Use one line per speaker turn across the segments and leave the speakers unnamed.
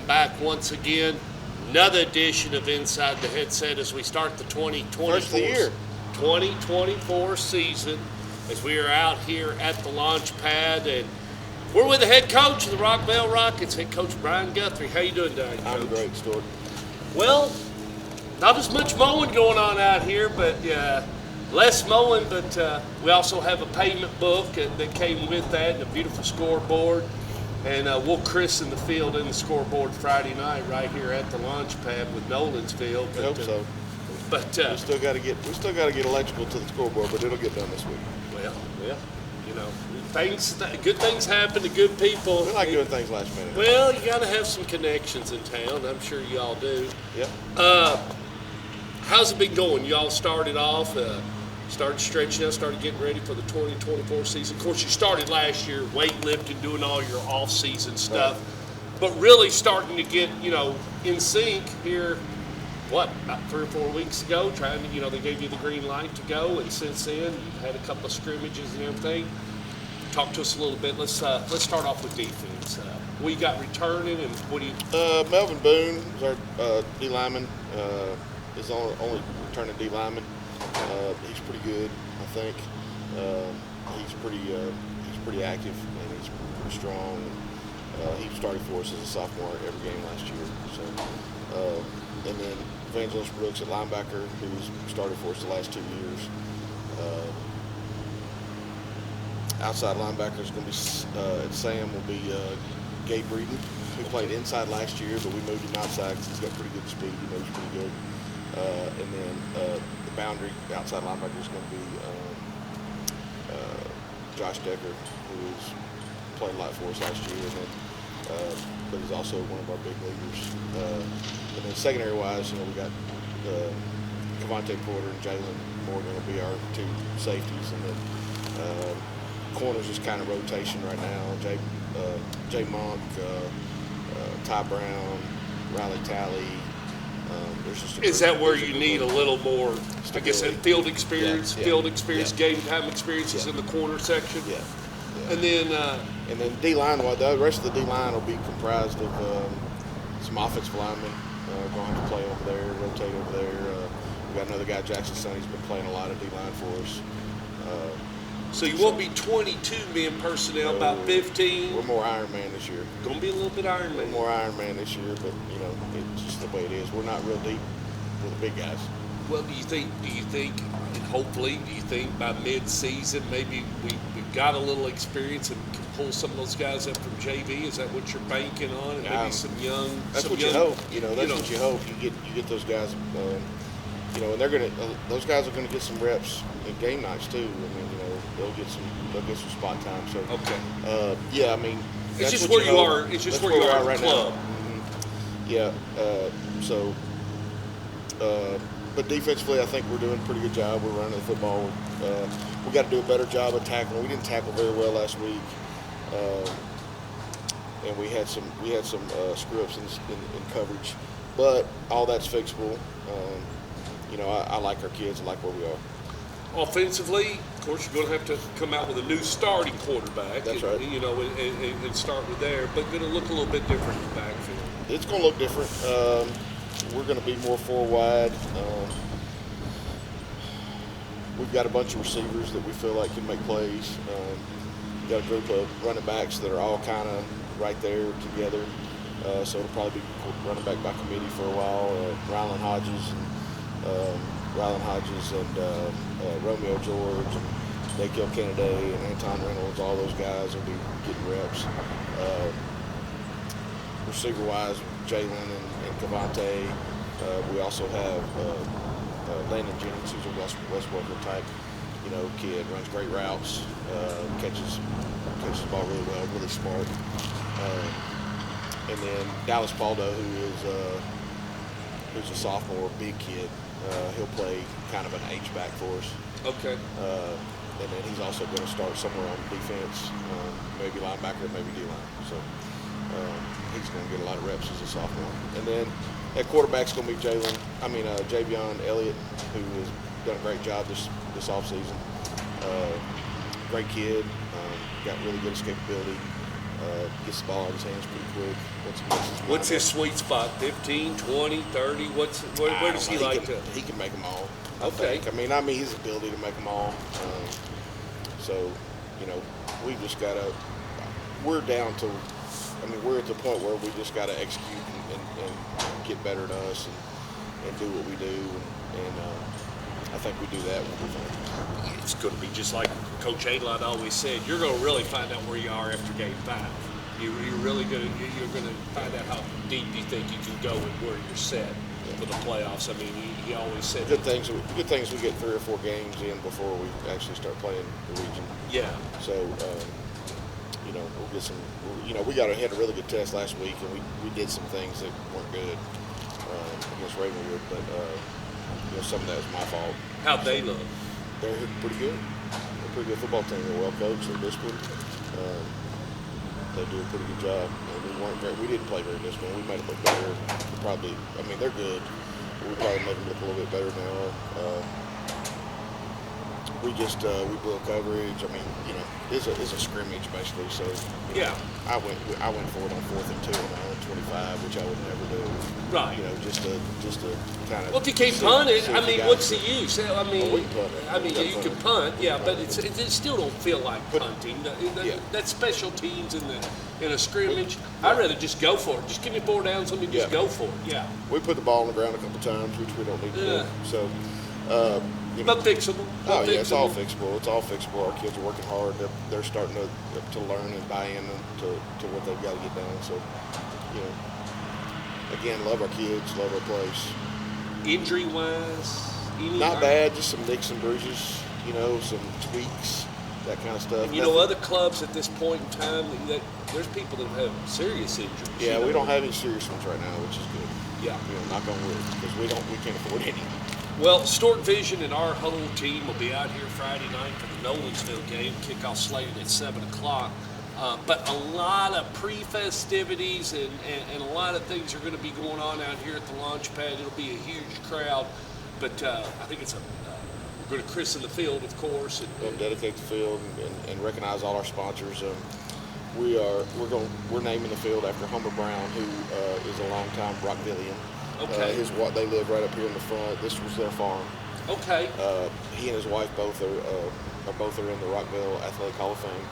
back once again. Another edition of Inside the Headset as we start the 2024 season, as we are out here at the launch pad, and we're with the head coach of the Rockville Rockets, head coach Brian Guthrie. How you doing today, Coach?
I'm great, Stuart.
Well, not as much mowing going on out here, but less mowing, but we also have a payment book that came with that and a beautiful scoreboard. And we'll christen the field and the scoreboard Friday night right here at the launch pad with Nolansville.
I hope so.
But
we still got to get electrical to the scoreboard, but it'll get done this week.
Well, you know, good things happen to good people.
We like doing things last minute.
Well, you got to have some connections in town. I'm sure you all do.
Yep.
How's it been going? You all started off. Started stretching out, started getting ready for the 2024 season. Of course, you started last year weightlifting, doing all your off-season stuff, but really starting to get, in sync here, about 3 or 4 weeks ago, trying to, they gave you the green light to go, and since then, you've had a couple of scrimmages and everything. Talk to us a little bit. Let's start off with defense. What you got returning, and what do you...
Melvin Boone is our D lineman, is only returning D lineman. He's pretty good, I think. He's pretty active and he's pretty strong. He started for us as a sophomore every game last year. So, and then Evangelist Brooks at linebacker, who's started for us the last 2 years. Outside linebacker is going to be at Sam will be Gabe Breeden, who played inside last year, but we moved him outside because he's got pretty good speed. He moves pretty good. And then the boundary outside linebacker is going to be Josh Decker, who's played a lot for us last year, and then, but he's also one of our big leaders. And then secondary-wise, we got Cavante Porter and Jalen Morgan will be our 2 safeties, and then corners is kind of rotation right now. Jay Monk, Ty Brown, Riley Talley.
Is that where you need a little more, I guess, field experience, game time experience is in the corner section?
Yeah.
And then
D-line, the rest of the D-line will be comprised of some offensive linemen going to have to play over there, rotate over there. We got another guy, Jackson Sonny's been playing a lot of D-line for us.
So you won't be 22 men personnel, about 15?
We're more Iron Man this year.
Going to be a little bit Iron Man.
We're more Iron Man this year, but, it's just the way it is. We're not real deep with the big guys.
Well, do you think, and hopefully, do you think by mid-season maybe we've got a little experience and can pull some of those guys up from JV? Is that what you're banking on? And maybe some young...
That's what you hope. That's what you hope. You get those guys... and those guys are gonna get some reps in game nights too. They'll get some spot time. So
okay.
It's
just where you are. It's just where you are right now.
Mm-hmm. Yeah. But defensively, I think we're doing a pretty good job. We're running the football. We got to do a better job of tackling. We didn't tackle very well last week, and we had some screw ups in coverage. But all that's fixable. I like our kids. I like where we are.
Offensively, of course, you're going to have to come out with a new starting quarterback.
That's right.
And start with there, but going to look a little bit different in the backfield.
It's going to look different. We're going to be more 4 wide. We've got a bunch of receivers that we feel like can make plays. We've got a group of running backs that are all kind of right there together. So it'll probably be running back by committee for a while. Rylan Hodges and Romeo George and Dakiel Kennedy and Anton Reynolds, all those guys will be getting reps. Receiver-wise, Jalen and Cavante. We also have Landon Jennings, who's a West Walker type, kid, runs great routes, catches the ball really well, really smart. And then Dallas Baldo, who's a sophomore, big kid. He'll play kind of an H-back for us.
Okay.
And then he's also going to start somewhere on defense, maybe linebacker, maybe D-line. So he's going to get a lot of reps as a sophomore. And then at quarterback's going to be Javion Elliott, who has done a great job this offseason. Great kid, got really good escapability. Gets the ball out of his hands pretty quick. Once he makes his
What's
mind
his
up.
sweet spot? 15, 20, 30? Where does he like to?
He can make them all.
Okay.
I mean, he's ability to make them all. So, we just gotta. We're down to. We're at the point where we just gotta execute and get better than us and do what we do. And I think we do that. We'll be fine.
It's going to be just like Coach Adlon always said. You're going to really find out where you are after Game 5. You're going to find out how deep you think you can go and where you're set for the playoffs. I mean, he always said
Good things we get 3 or 4 games in before we actually start playing the region.
Yeah.
So, we'll get some. We had a really good test last week, and we did some things that weren't good against Ravenwood, but some of that was my fault.
How'd they look?
They're pretty good. They're a pretty good football team. They're well coached. They're disciplined. They do a pretty good job. And we didn't play very disciplined. We made them look better. They're good. But we probably made them look a little bit better now. We blew coverage. It's a scrimmage basically. So
Yeah.
I went for it on 4th and 2 on my own 25, which I would never do.
Right.
Just to kind of.
Well, if you can't punt it, what's the
use?
use?
We can punt it.
You can punt, yeah, but it still don't feel like punting.
Yeah.
That's special teams in a scrimmage. I'd rather just go for it. Just give me 4 downs, let me just go for it. Yeah.
We put the ball on the ground a couple times, which we don't need to do. So,
But fixable.
Oh yeah, it's all fixable. It's all fixable. Our kids are working hard. They're starting to learn and buy in to what they've got to get done. So, again, love our kids, love our place.
Injury wise,
not bad. Just some nicks and bruises. Some tweaks, that kind of stuff.
And other clubs at this point in time, there's people that have serious injuries.
Yeah, we don't have any serious ones right now, which is good.
Yeah.
Knock on wood, because we can't afford any.
Well, Stork Vision and our whole team will be out here Friday night for the Nolensville game. Kickoff slated at 7 o'clock. But a lot of pre-festivities and a lot of things are going to be going on out here at the launch pad. It'll be a huge crowd. But I think we're going to christen the field, of course.
We'll dedicate the field and recognize all our sponsors. We're naming the field after Humber Brown, who is a longtime Rockvillian.
Okay.
They live right up here in the front. This was their farm.
Okay.
He and his wife both are in the Rockville Athletic Hall of Fame.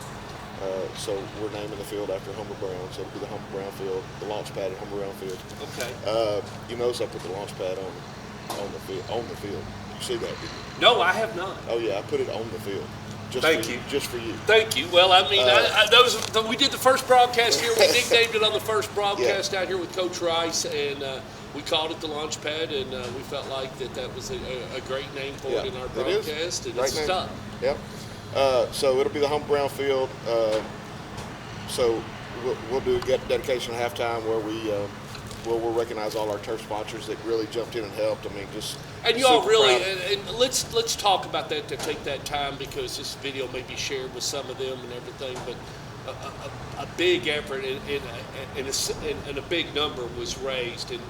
So we're naming the field after Humber Brown. So it'll be the Humber Brown Field, the launch pad at Humber Brown Field.
Okay.
You notice I put the launch pad on the field. You see that? Didn't you?
No, I have not.
Oh yeah, I put it on the field.
Thank you.
Just for you.
Thank you. Well, we did the first broadcast here. We nicknamed it on the first broadcast out here with Coach Rice, and we called it the launch pad, and we felt like that was a great name for it in our broadcast, and it's stuck.
Yep. So it'll be the Humber Brown Field. So we'll do a dedication at halftime where we'll recognize all our turf sponsors that really jumped in and helped.
And you all really, and let's talk about that to take that time, because this video may be shared with some of them and everything, but a big effort and a big number was raised, and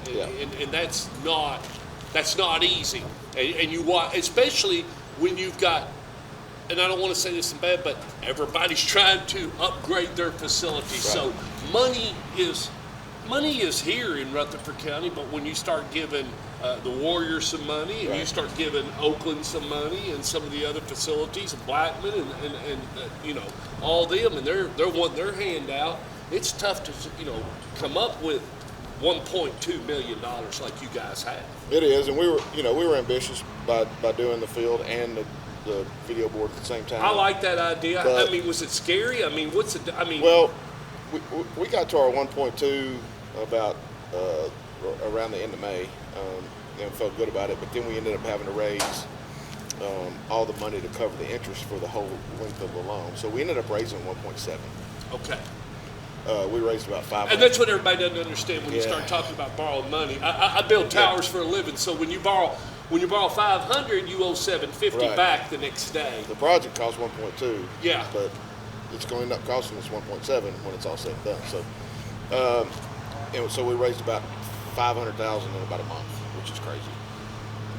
that's not easy. And you want, especially when you've got, and I don't want to say this in bad, but everybody's trying to upgrade their facilities.
Right.
So money is here in Rutherford County, but when you start giving the Warriors some money, and you start giving Oakland some money, and some of the other facilities, and Blackman, and all them, and they're wanting their hand out, it's tough to come up with $1.2 million like you guys have.
It is, and we were ambitious by doing the field and the video board at the same time.
I like that idea.
But,
was it scary?
Well, we got to our 1.2 about around the end of May, and felt good about it. But then we ended up having to raise all the money to cover the interest for the whole length of the loan. So we ended up raising 1.7.
Okay.
We raised about 500.
And that's what everybody doesn't understand when you start talking about borrowing money. I build towers for a living, so when you borrow 500, you owe 750 back the next day.
The project cost 1.2.
Yeah.
But it's going to end up costing us 1.7 when it's all said and done. So we raised about $500,000 in about a month, which is crazy.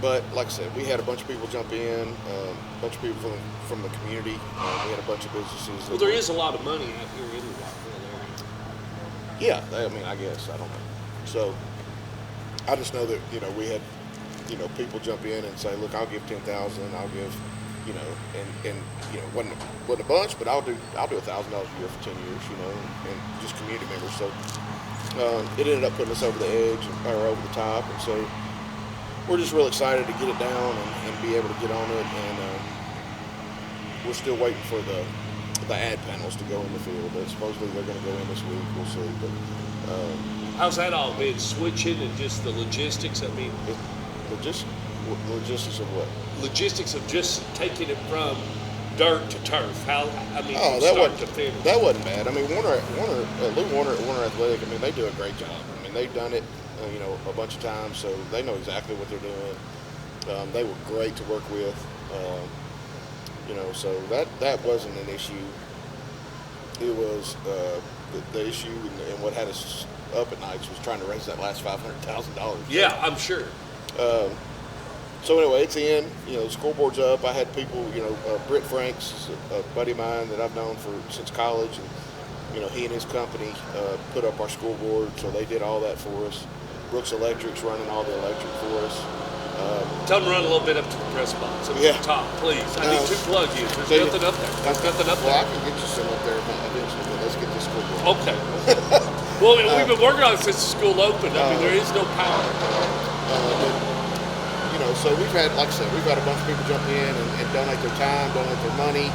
But like I said, we had a bunch of people jump in, a bunch of people from the community. We had a bunch of businesses.
Well, there is a lot of money out here in the Rockville area.
Yeah, I mean, I guess I don't know. So I just know that we had people jump in and say, look, I'll give 10,000, I'll give and wasn't a bunch, but I'll do $1,000 a year for 10 years, and just community members. So it ended up putting us over the edge or over the top, and so we're just real excited to get it down and be able to get on it, and we're still waiting for the ad panels to go in the field. Supposedly they're going to go in this week. We'll see, but.
How's that all been? Switching and just the logistics? I mean,
logistics of what?
Logistics of just taking it from dirt to turf. From
that
start to finish.
That wasn't bad. I mean, Lou Warner at Warner Athletic. I mean, they do a great job. I mean, they've done it, a bunch of times, so they know exactly what they're doing. They were great to work with. So that wasn't an issue. It was the issue and what had us up at nights was trying to raise that last $500,000.
Yeah, I'm sure.
So anyway, it's in. The scoreboard's up. I had people. Britt Franks is a buddy of mine that I've known since college, and he and his company put up our scoreboard. So they did all that for us. Brooks Electric's running all the electric for us.
Tell them to run a little bit up to the press box. Up to the top, please. I need 2 plug-ins. There's nothing up there. There's nothing up there.
Well, I can get you some up there eventually, but let's get this scoreboard.
Okay. Well, we've been working on it since the school opened. I mean, there is no power.
So we've had, like I said, we've had a bunch of people jump in and donate their time, donate their money.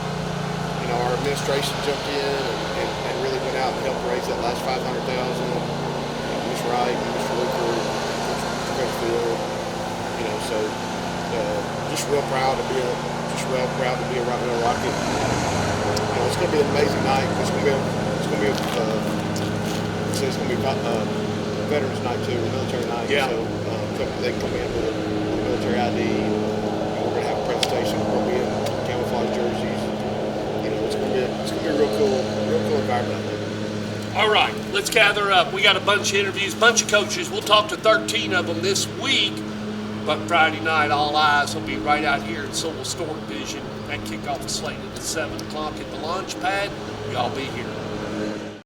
Our administration jumped in and really went out and helped raise that last $500,000. Ms. Wright, Mr. Luker, Mr. Crutchfield. So just real proud to be a Rockville Rocket. It's going to be an amazing night. It's going to be Veterans Night too, military night.
Yeah.
So they come in with a military ID. We're going to have a presentation. We're going to be in camouflage jerseys. It's going to be a real cool environment.
All right, let's gather up. We got a bunch of interviews, bunch of coaches. We'll talk to 13 of them this week. But Friday night, all eyes will be right out here in Sewell Stork Vision. That kickoff is slated at 7 o'clock at the launch pad. Y'all be here.